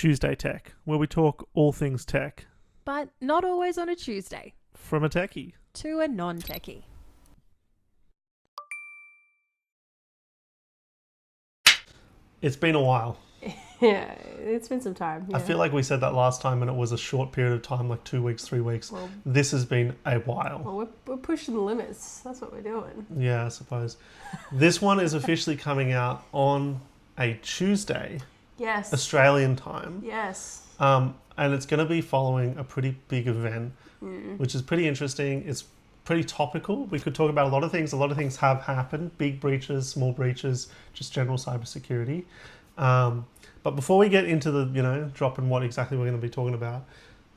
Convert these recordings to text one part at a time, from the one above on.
Tuesday Tech, where we talk all things tech. But not always on a Tuesday. From a techie. To a non-techie. It's been a while. Yeah, it's been some time. Yeah. I feel like we said that last time and it was a short period of time, like 2 weeks, 3 weeks. Well, This has been a while. we're pushing the limits. That's what we're doing. Yeah, I suppose. This one is officially coming out on a Tuesday, Yes. Australian time. Yes. And it's going to be following a pretty big event, which is pretty interesting. It's pretty topical. We could talk about a lot of things. A lot of things have happened. Big breaches, small breaches, just general cybersecurity. But before we get into the, dropping what exactly we're going to be talking about,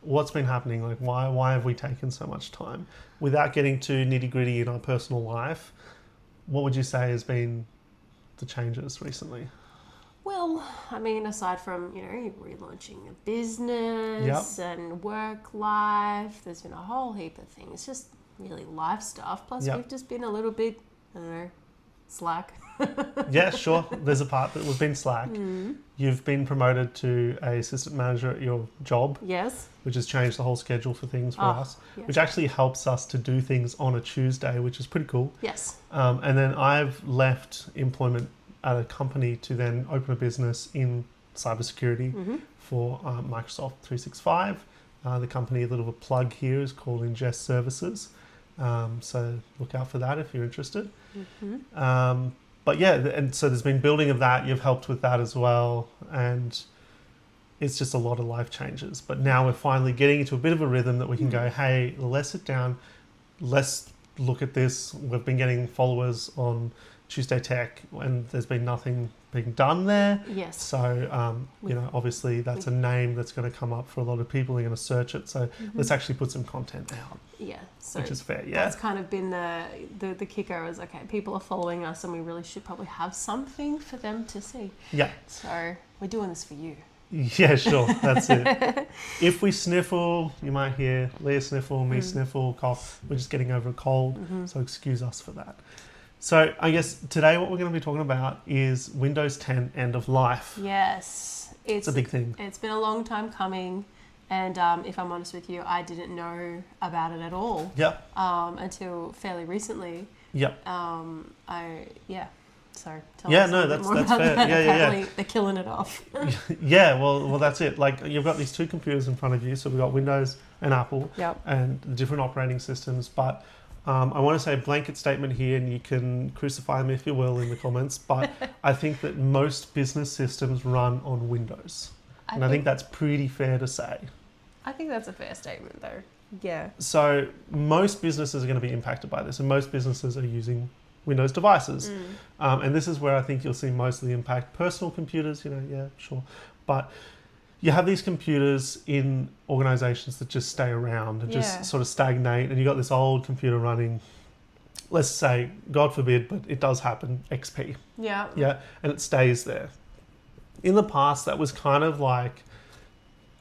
what's been happening? Like, why have we taken so much time? Without getting too nitty-gritty in our personal life, what would you say has been the changes recently? Well, I mean, aside from, relaunching a business and work life, there's been a whole heap of things. Just really life stuff. Plus, we've just been a little bit, slack. Yeah, sure. There's a part that we've been slack. You've been promoted to a assistant manager at your job. Yes. Which has changed the whole schedule for things for us, yes. which actually helps us to do things on a Tuesday, which is pretty cool. Yes. And then I've left employment at a company to then open a business in cybersecurity for Microsoft 365. The company, a little bit of a plug here, is called Ingest Services. So look out for that if you're interested. But yeah, and so there's been building of that. You've helped with that as well. And it's just a lot of life changes. But now we're finally getting into a bit of a rhythm that we can go, hey, let's sit down. Let's look at this. We've been getting followers on Tuesday Tech and there's been nothing being done there. Yes. So, obviously that's a name that's going to come up for a lot of people. They're going to search it. So let's actually put some content out. Yeah. So which is fair, yeah. That's kind of been the kicker is, okay, people are following us and we really should probably have something for them to see. Yeah. So we're doing this for you. Yeah, sure. That's it. If we sniffle, you might hear Leah sniffle, me sniffle, cough. We're just getting over a cold. So excuse us for that. So I guess today what we're going to be talking about is Windows 10 end of life. Yes. It's a big thing. It's been a long time coming. And if I'm honest with you, I didn't know about it at all. Yep. Until fairly recently. Yep. So that's fair. That. Yeah. Apparently they're killing it off. Yeah, well, that's it. Like, you've got these two computers in front of you. So we've got Windows and Apple and the different operating systems. But I want to say a blanket statement here, and you can crucify me if you will in the comments. But I think that most business systems run on Windows. I think that's pretty fair to say. I think that's a fair statement, though. Yeah. So most businesses are going to be impacted by this, and most businesses are using Windows devices. And this is where I think you'll see most of the impact. Personal computers, yeah, sure. But you have these computers in organizations that just stay around and just sort of stagnate, and you got this old computer running, let's say, God forbid, but it does happen, XP. Yeah. Yeah, and it stays there. In the past, that was kind of like,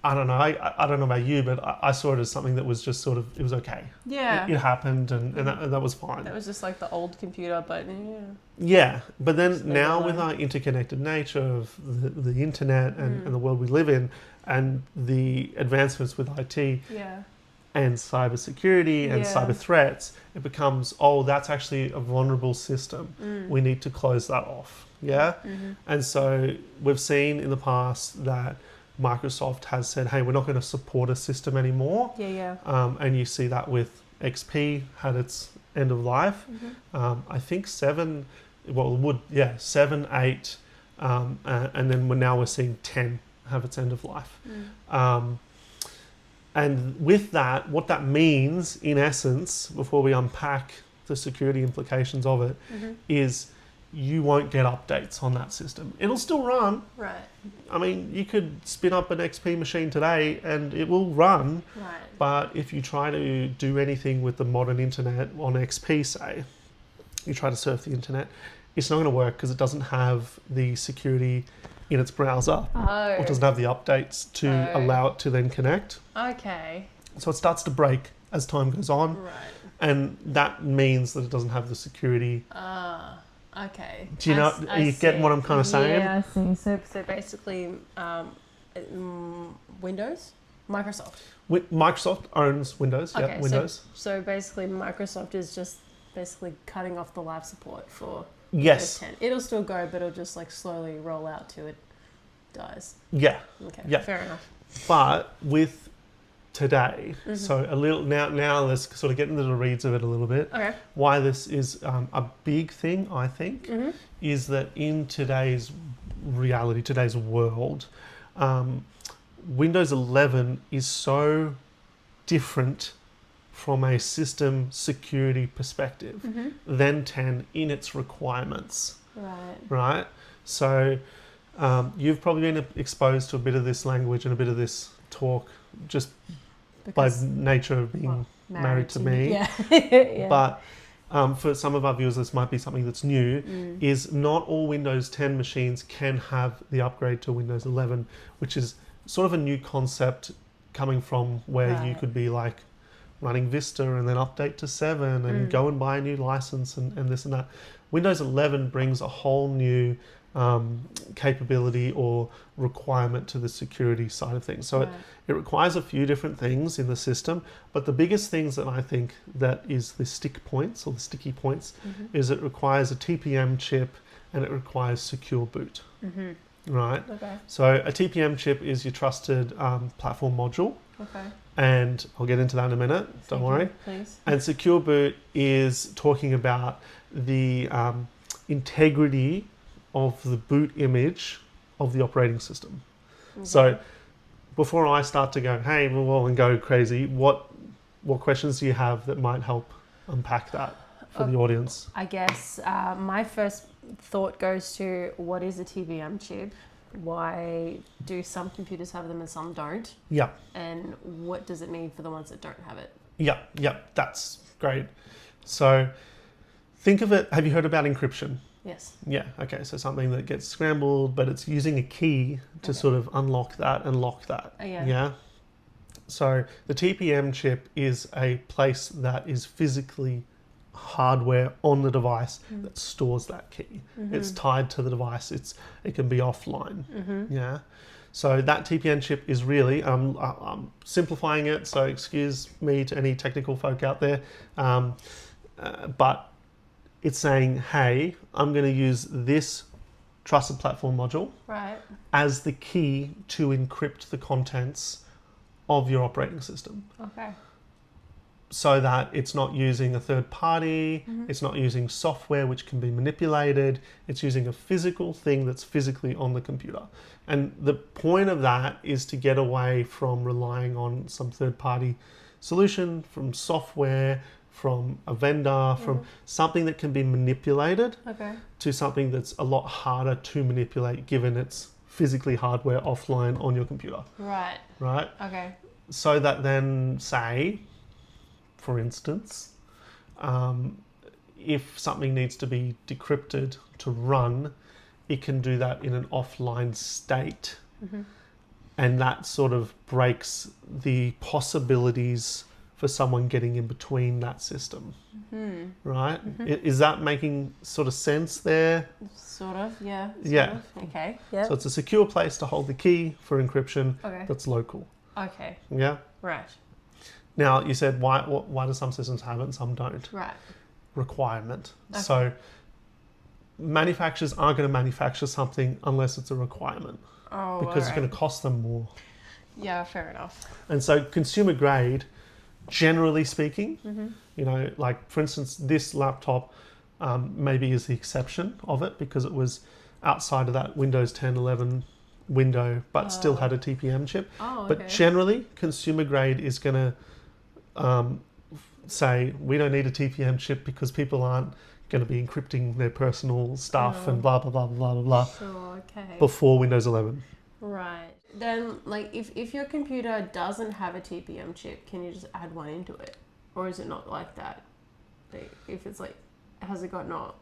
I don't know, I don't know about you, but I saw it as something that was just sort of, it was okay. Yeah. It happened and that was fine. That was just like the old computer, but Yeah, but then now with our interconnected nature of the internet and the world we live in and the advancements with IT and cybersecurity and cyber threats, it becomes, that's actually a vulnerable system. We need to close that off. Yeah? And so we've seen in the past that Microsoft has said, hey, we're not going to support a system anymore. Yeah. And you see that with XP had its end of life. I think 7, 8, and then we're seeing 10 have its end of life. And with that, what that means, in essence, before we unpack the security implications of it, is you won't get updates on that system. It'll still run. Right. I mean, you could spin up an XP machine today and it will run. Right. But if you try to do anything with the modern internet on XP, say, you try to surf the internet, it's not going to work because it doesn't have the security in its browser. Or it doesn't have the updates to allow it to then connect. Okay. So it starts to break as time goes on. Right. And that means that it doesn't have the security. Okay. Do you know? Are you getting what I'm kind of saying? Yeah, I see. So basically, Windows? Microsoft. Microsoft owns Windows. Okay, Yeah, Windows. So basically, Microsoft is just basically cutting off the live support for Yes. Windows 10. It'll still go, but it'll just like slowly roll out till it dies. Yeah. Okay, Yeah. fair enough. But with today, so a little now let's sort of get into the reads of it a little bit. Okay. Why this is a big thing, I think, is that in today's reality, today's world, Windows 11 is so different from a system security perspective than 10 in its requirements, Right. right? So you've probably been exposed to a bit of this language and a bit of this talk just Because, by nature of being married to me. Yeah. Yeah. But for some of our viewers, this might be something that's new, is not all Windows 10 machines can have the upgrade to Windows 11, which is sort of a new concept coming from where you Right. could be like running Vista and then update to 7 and go and buy a new license and this and that. Windows 11 brings a whole new capability or requirement to the security side of things. So Right. it requires a few different things in the system, but the biggest things that I think that is the stick points or the sticky points is it requires a TPM chip and it requires secure boot. Right? Okay. So a TPM chip is your trusted platform module, Okay. and I'll get into that in a minute, don't Thank worry. you, please. And secure boot is talking about the integrity of the boot image of the operating system. So before I start to go, hey, well, and go crazy, what questions do you have that might help unpack that for the audience? I guess my first thought goes to what is a TPM chip? Why do some computers have them and some don't? Yeah, And what does it mean for the ones that don't have it? yeah, that's great. So think of it, have you heard about encryption? Yes. Yeah, okay, so something that gets scrambled, but it's using a key to sort of unlock that and lock that. Yeah. So the TPM chip is a place that is physically hardware on the device that stores that key. It's tied to the device. It can be offline. Yeah. So that TPM chip is really, I'm simplifying it, so excuse me to any technical folk out there, but it's saying, hey, I'm going to use this trusted platform module Right. as the key to encrypt the contents of your operating system. Okay. So that it's not using a third party, it's not using software which can be manipulated, it's using a physical thing that's physically on the computer. And the point of that is to get away from relying on some third party solution, from software, from a vendor, from something that can be manipulated Okay. to something that's a lot harder to manipulate given it's physically hardware offline on your computer, Right. right? Okay. So that then, say, for instance, if something needs to be decrypted to run, it can do that in an offline state. And that sort of breaks the possibilities for someone getting in between that system, right? Is that making sort of sense there? Sort of, yeah. Yeah. Of. Okay. Yeah. So it's a secure place to hold the key for encryption Okay. that's local. Okay. Yeah. Right. Now you said why do some systems have it and some don't? Right. Requirement. Okay. So manufacturers aren't going to manufacture something unless it's a requirement Oh, because it's alright. going to cost them more. Yeah, fair enough. And so consumer grade, generally speaking, you know, like for instance, this laptop maybe is the exception of it because it was outside of that Windows 10, 11 window, but still had a TPM chip. Oh, okay. But generally, consumer grade is going to say we don't need a TPM chip because people aren't going to be encrypting their personal stuff and blah, blah, blah, blah, blah, blah Sure, okay. before Windows 11. Right. Then, like, if your computer doesn't have a TPM chip, can you just add one into it? Or is it not like that? Like, if it's like, has it got not?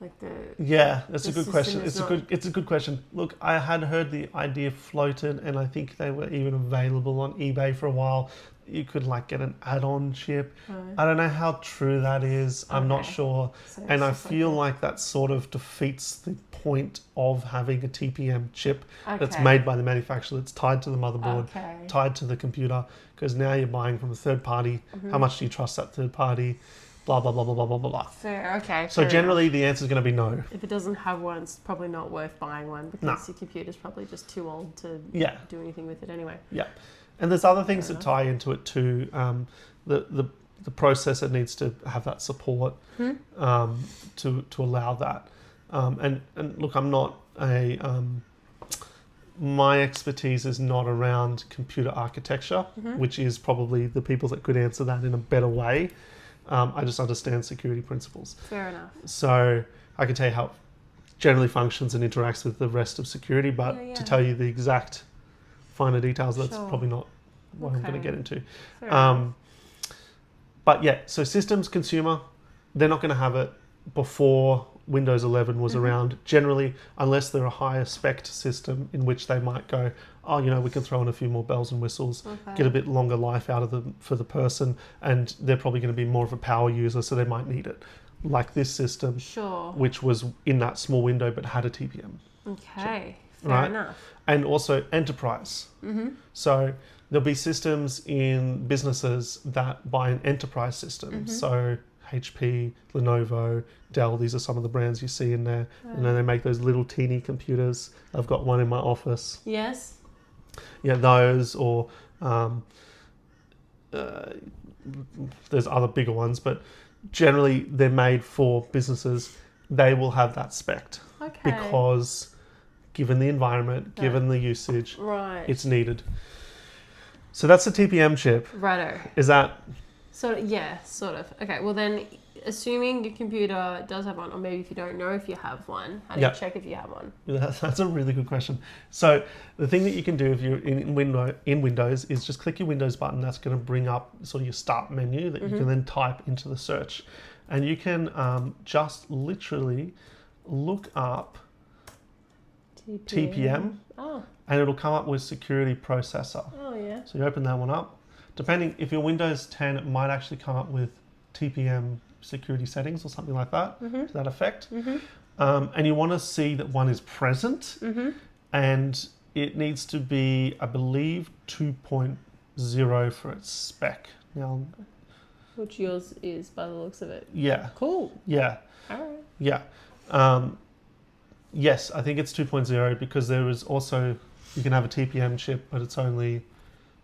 Like the... Yeah, that's the a good question. system is It's a good question. Look, I had heard the idea floated, and I think they were even available on eBay for a while. you could like get an add-on chip. Right. I don't know how true that is. I'm not Okay. sure. So And it's I just feel a- like that sort of defeats the point of having a TPM chip that's Okay. made by the manufacturer, that's tied to the motherboard, Okay. tied to the computer, because now you're buying from a third party. Mm-hmm. How much do you trust that third party? Blah, blah, blah, blah, blah, blah, blah, blah. Fair. Okay. So fair generally enough. the answer is going to be no. If it doesn't have one, it's probably not worth buying one because No. your computer's probably just too old to Yeah. do anything with it anyway. Yeah. And there's other things Fair that tie into it too. The processor needs to have that support to allow that. And look, I'm not a... my expertise is not around computer architecture, which is probably the people that could answer that in a better way. I just understand security principles. Fair enough. So I can tell you how it generally functions and interacts with the rest of security, but Yeah. to tell you the exact finer details, that's Sure. probably not what I'm going to Okay. get into. Fair enough. But yeah, so systems consumer, they're not going to have it before Windows 11 was around, generally, unless they're a higher spec system in which they might go, oh, we can throw in a few more bells and whistles, Okay. get a bit longer life out of them for the person, and they're probably going to be more of a power user, so they might need it. Like this system, Sure. which was in that small window but had a TPM. Okay. Fair Right. enough. And also enterprise. So there'll be systems in businesses that buy an enterprise system. So HP, Lenovo, Dell, these are some of the brands you see in there. And then they make those little teeny computers. I've got one in my office. Yes. Yeah, those, or there's other bigger ones, but generally they're made for businesses. They will have that spec Okay. because given the environment, given the usage, Right. it's needed. So that's the TPM chip. Righto. Is that... So yeah, sort of. Okay. Well then, assuming your computer does have one, or maybe if you don't know if you have one, how do Yeah. you check if you have one? That's a really good question. So the thing that you can do if you're in Windows is just click your Windows button. That's going to bring up sort of your start menu that you can then type into the search. And you can just literally look up TPM Oh. and it'll come up with security processor. Oh yeah. So you open that one up. Depending, if you're Windows 10, it might actually come up with TPM security settings or something like that, to that effect. And you want to see that one is present, and it needs to be, I believe, 2.0 for its spec. Now, Which yours is by the looks of it. yeah, Cool. yeah, All right. yeah. Yes, I think it's 2.0 because there is also, you can have a TPM chip, but it's only,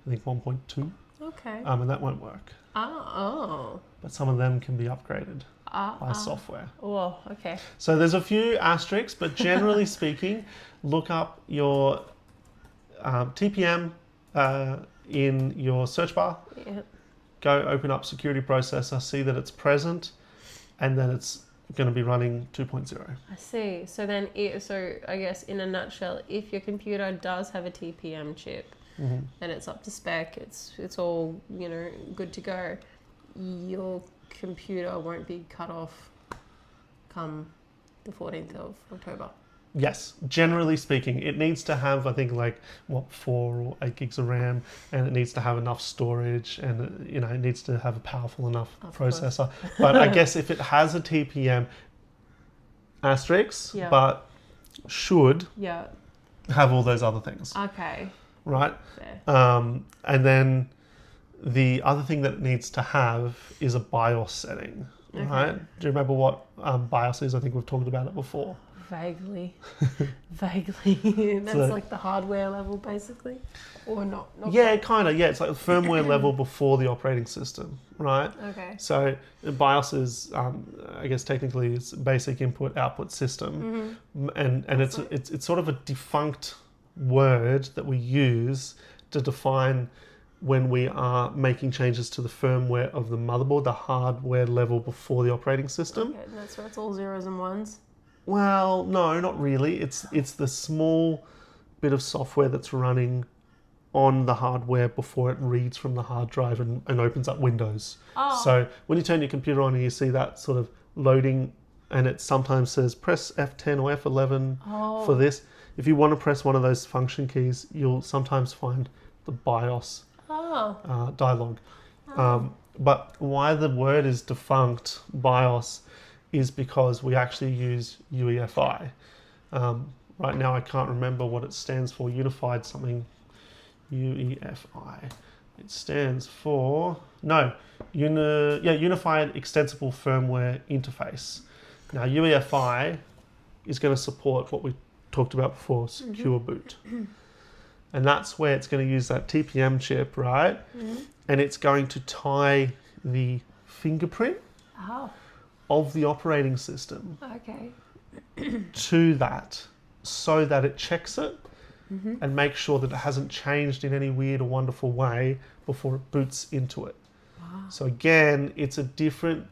I think, 1.2, Okay. and that won't work. Oh. But some of them can be upgraded by Oh. software. Oh. Okay. So there's a few asterisks, but generally speaking, look up your TPM in your search bar. Yeah. Go open up security processor, see that it's present, and then it's going to be running 2.0. I see. So then, so I guess in a nutshell, if your computer does have a TPM chip and it's up to spec, it's all good to go, your computer won't be cut off come the 14th of October. Yes, generally speaking, it needs to have, I think, 4 or 8 gigs of RAM, and it needs to have enough storage, and it needs to have a powerful enough Of course. processor. But I guess if it has a TPM, asterisks, Yeah. but should Yeah. have all those other things, Okay. right? Fair. And then the other thing that it needs to have is a BIOS setting, right? Do you remember what BIOS is? I think we've talked about it before. Vaguely. That's So- like the hardware level, basically, or not? Yeah, kind of. Yeah, it's like the firmware level before the operating system, right? Okay. So BIOS is, I guess technically, it's basic input-output system, and it's sort of a defunct word that we use to define when we are making changes to the firmware of the motherboard, the hardware level before the operating system. Okay, that's where it's all zeros and ones. Well, no, not really. It's the small bit of software that's running on the hardware before it reads from the hard drive and opens up Windows. Oh. So when you turn your computer on and you see that sort of loading, and it sometimes says press F10 or F11 for this. If you want to press one of those function keys, you'll sometimes find the BIOS dialogue. But why the word is defunct, BIOS, is because we actually use UEFI. Right now I can't remember what it stands for, unified something, UEFI. It stands for, Unified Extensible Firmware Interface. Now UEFI is going to support what we talked about before, secure boot. And that's where it's going to use that TPM chip, right? And it's going to tie the fingerprint of the operating system to that, so that it checks it and makes sure that it hasn't changed in any weird or wonderful way before it boots into it. So again, it's a different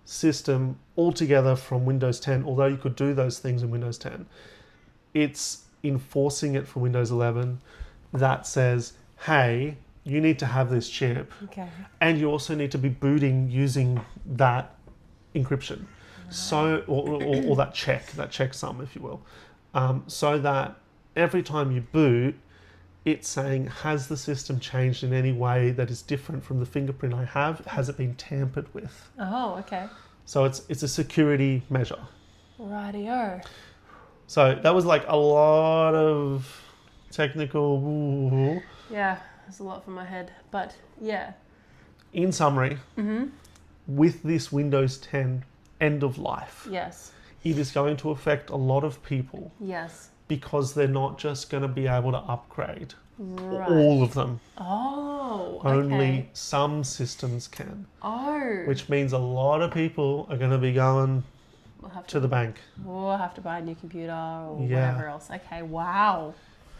system altogether from Windows 10, although you could do those things in Windows 10. It's enforcing it for Windows 11 that says, hey, you need to have this chip. And you also need to be booting using that encryption. So, or that checksum, if you will. So that every time you boot, it's saying, has the system changed in any way that is different from the fingerprint I have? Has it been tampered with? So it's a security measure. Rightio. So that was like a lot of technical. Yeah, there's a lot for my head, but yeah. In summary, with this Windows 10 end of life, it is going to affect a lot of people. Because they're not just going to be able to upgrade all of them. Only some systems can. Which means a lot of people are going to be going to the bank. Or have to buy a new computer or whatever else. Okay, wow.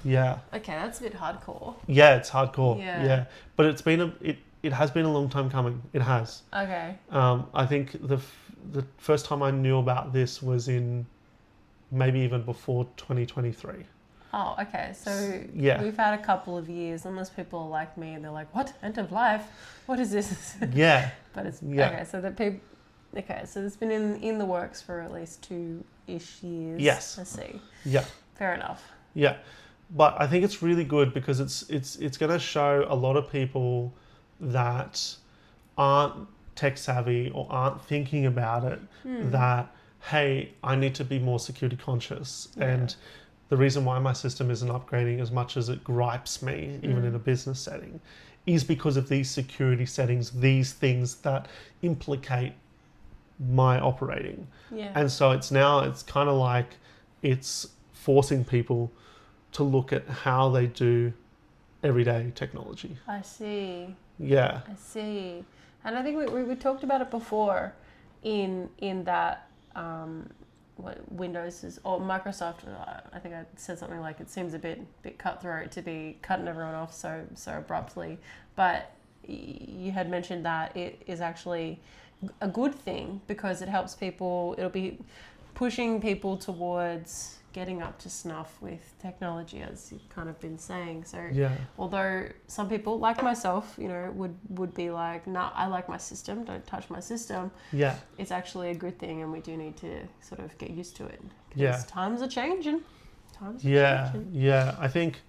Yeah. Okay, that's a bit hardcore. Yeah, it's hardcore. Yeah. But it's been it has been a long time coming. It has. Okay. I think the first time I knew about this was in maybe even before 2023. Oh, okay. So we've had a couple of years, unless people are like me and they're like, what? End of life? What is this? Yeah. But it's okay. So that people. Okay, so it's been in the works for at least 2-ish years. Yes. I see. Yeah. Fair enough. Yeah, but I think it's really good because it's going to show a lot of people that aren't tech savvy or aren't thinking about it that, hey, I need to be more security conscious. And the reason why my system isn't upgrading as much as it gripes me, even in a business setting, is because of these security settings, these things that implicate my operating. And so it's kind of like it's forcing people to look at how they do everyday technology. I see. Yeah. I see. And I think we talked about it before in that what Windows is, or Microsoft, I think I said something like it seems a bit cutthroat to be cutting everyone off so abruptly. But you had mentioned that it is actually a good thing because it helps people, it'll be pushing people towards getting up to snuff with technology, as you've kind of been saying. So although some people like myself, would be like, nah, I like my system, don't touch my system. Yeah. It's actually a good thing, and we do need to sort of get used to it. Because times are changing. Yeah. I think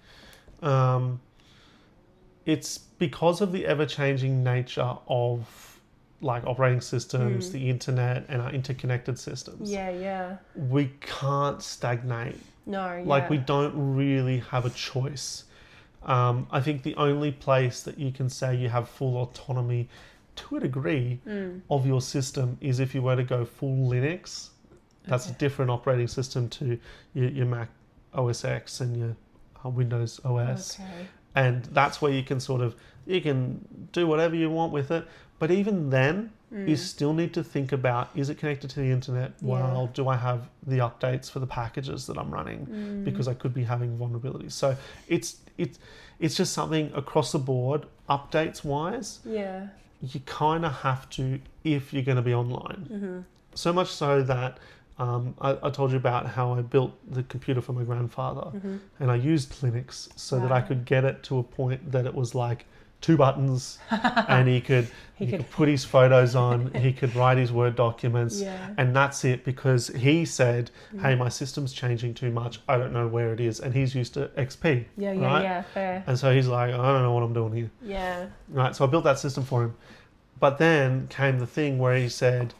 it's because of the ever-changing nature of like operating systems, the internet, and our interconnected systems. We can't stagnate. No. Like we don't really have a choice. I think the only place that you can say you have full autonomy to a degree of your system is if you were to go full Linux. That's a different operating system to your Mac OS X and your Windows OS. And that's where you can you can do whatever you want with it. But even then, you still need to think about, is it connected to the internet? Well, do I have the updates for the packages that I'm running? Because I could be having vulnerabilities. So it's just something across the board, updates wise. Yeah. You kind of have to if you're going to be online. So much so that I told you about how I built the computer for my grandfather, and I used Linux so that I could get it to a point that it was like 2 buttons, and he could put his photos on, he could write his Word documents, and that's it, because he said, hey, my system's changing too much, I don't know where it is, and he's used to XP, right? Fair. And so he's like, I don't know what I'm doing here. Yeah. Right, so I built that system for him. But then came the thing where he said,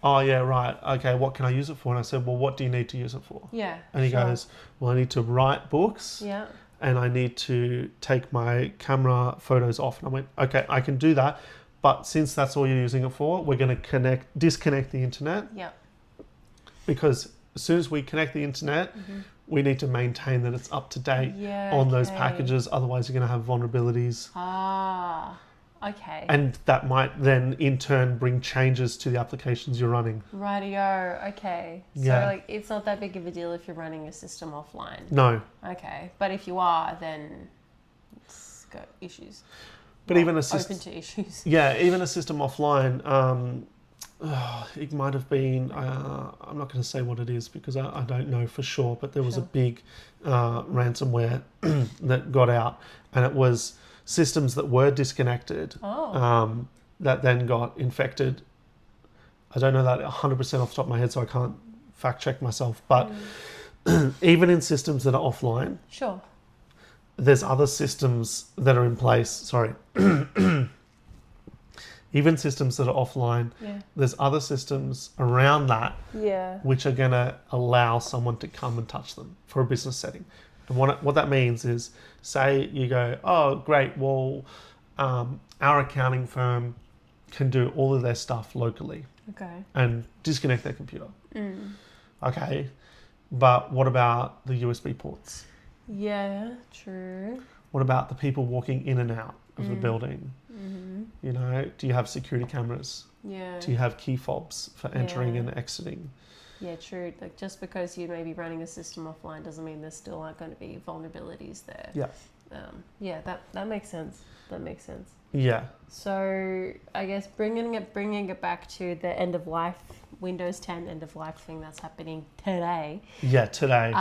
oh, yeah, right, okay, what can I use it for? And I said, well, what do you need to use it for? Yeah. And he goes, well, I need to write books. Yeah. And I need to take my camera photos off. And I went, okay, I can do that. But since that's all you're using it for, we're going to disconnect the internet. Yeah. Because as soon as we connect the internet, we need to maintain that it's up to date on those packages. Otherwise, you're going to have vulnerabilities. Ah, okay. And that might then, in turn, bring changes to the applications you're running. Rightio, okay. So, like, it's not that big of a deal if you're running a system offline. No. Okay. But if you are, then it's got issues. But even a system... Open to issues. Yeah, even a system offline, it might have been... I'm not going to say what it is because I don't know for sure, but there was a big ransomware that got out, and it was systems that were disconnected that then got infected. I don't know that 100% off the top of my head, so I can't fact check myself, but even in systems that are offline, there's other systems that are in place. Even systems that are offline, there's other systems around that which are going to allow someone to come and touch them for a business setting. And what that means is, say you go, oh, great, well, our accounting firm can do all of their stuff locally and disconnect their computer. Okay, but what about the USB ports? Yeah, true. What about the people walking in and out of the building? You know, do you have security cameras? Yeah. Do you have key fobs for entering and exiting? Yeah, true. Like, just because you may be running a system offline doesn't mean there still aren't going to be vulnerabilities there. Yeah. That makes sense. That makes sense. Yeah. So I guess bringing it back to the end of life, Windows 10 end of life thing that's happening today. Yeah, today.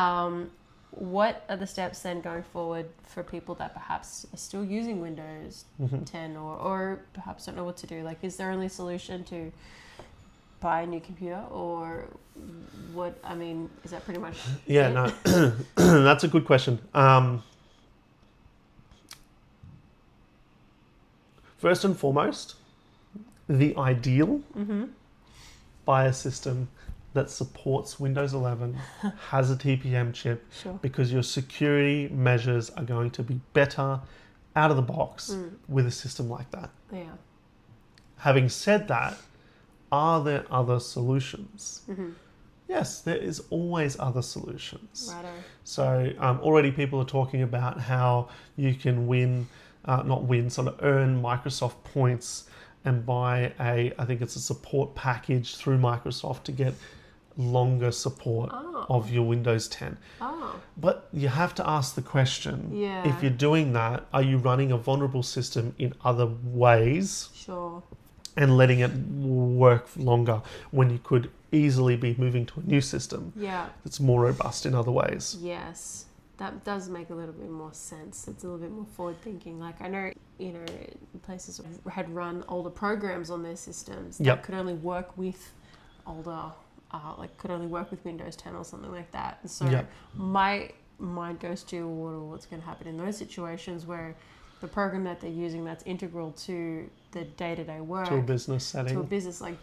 What are the steps then going forward for people that perhaps are still using Windows 10 or perhaps don't know what to do? Like, is there only a solution to buy a new computer, or what? I mean, is that pretty much no, that's a good question. First and foremost, the ideal buy a system that supports Windows 11, has a TPM chip, because your security measures are going to be better out of the box with a system like that. Yeah. Having said that, are there other solutions? Yes, there is always other solutions. Righto. So already people are talking about how you can earn Microsoft points and buy I think it's a support package through Microsoft to get longer support of your Windows 10. But you have to ask the question, if you're doing that, are you running a vulnerable system in other ways? And letting it work longer when you could easily be moving to a new system that's more robust in other ways. Yes, that does make a little bit more sense. It's a little bit more forward thinking. Like, I know, places had run older programs on their systems that could only work with older, could only work with Windows 10 or something like that. And so my mind goes to what's going to happen in those situations where the program that they're using that's integral to the day-to-day work, to a business setting, to a business, like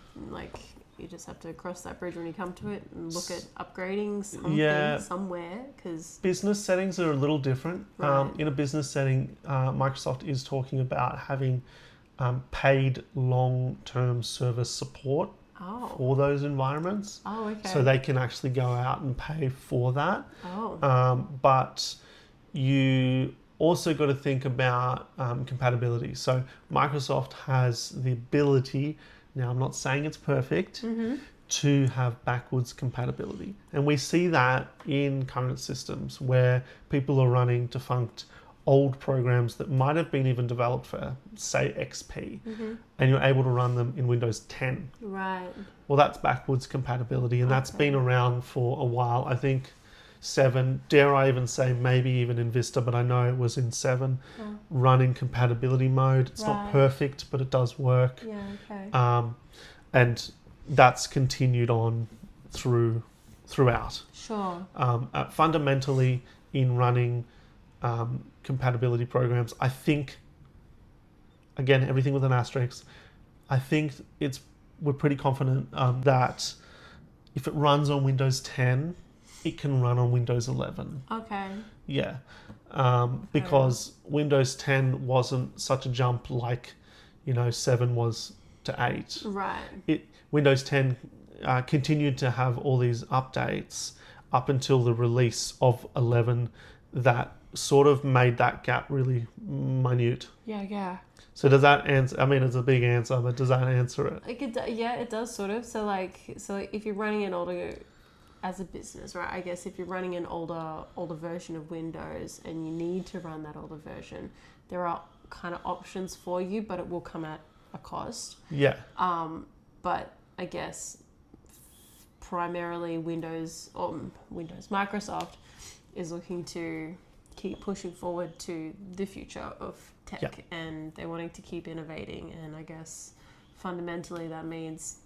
you just have to cross that bridge when you come to it and look at upgrading something somewhere, because business settings are a little different. In a business setting, Microsoft is talking about having paid long-term service support for those environments. So they can actually go out and pay for that. But you also got to think about compatibility. So Microsoft has the ability, now I'm not saying it's perfect, to have backwards compatibility. And we see that in current systems where people are running defunct old programs that might have been even developed for, say, XP, and you're able to run them in Windows 10. Right. Well, that's backwards compatibility, and that's been around for a while. I think 7, dare I even say maybe even in Vista, but I know it was in 7, running compatibility mode. It's not Right. perfect, but it does work. Yeah, okay. And that's continued on throughout. Sure. Fundamentally, in running compatibility programs, I think, again, everything with an asterisk, I think we're pretty confident that if it runs on Windows 10, it can run on Windows 11. Okay. Yeah. Because Windows 10 wasn't such a jump like, 7 was to 8. Right. Windows 10 continued to have all these updates up until the release of 11 that sort of made that gap really minute. Yeah. So does that answer? I mean, it's a big answer, but does that answer it? It does sort of. So if you're running an older, as a business, right? I guess if you're running an older version of Windows and you need to run that older version, there are kind of options for you, but it will come at a cost. Yeah. But I guess primarily Microsoft is looking to keep pushing forward to the future of tech, and they're wanting to keep innovating, and I guess fundamentally that means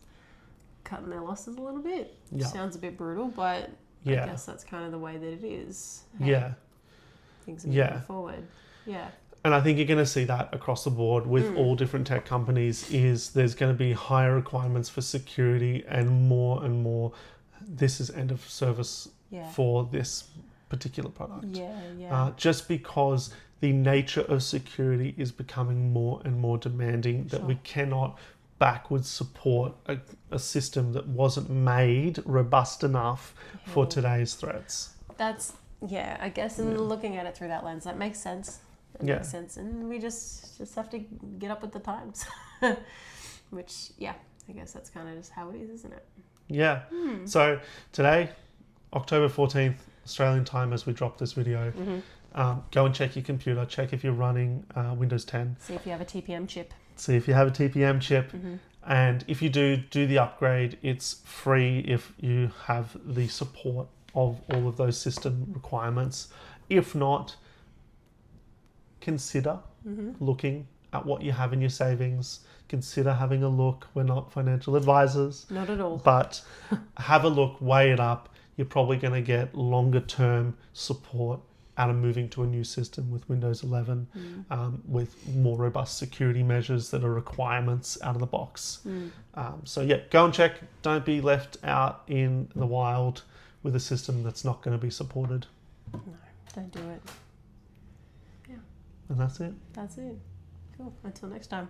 cutting their losses a little bit. Sounds a bit brutal, but I guess that's kind of the way that it is. Things are moving forward. And I think you're going to see that across the board with all different tech companies. There's going to be higher requirements for security and more. This is end of service for this particular product. Just because the nature of security is becoming more and more demanding, that we cannot backwards support a system that wasn't made robust enough for today's threats. That's, I guess looking at it through that lens, that makes sense. Makes sense. And we just have to get up with the times. Which, I guess that's kind of just how it is, isn't it? Yeah. So today, October 14th, Australian time as we drop this video, go and check your computer, check if you're running Windows 10. See if you have a TPM chip. And if you do the upgrade, it's free if you have the support of all of those system requirements. If not, consider looking at what you have in your savings. Consider having a look. We're not financial advisors. Not at all. But have a look, weigh it up. You're probably going to get longer term support out of moving to a new system with Windows 11 with more robust security measures that are requirements out of the box. Go and check. Don't be left out in the wild with a system that's not going to be supported. No, don't do it. And that's it. That's it. Cool. Until next time.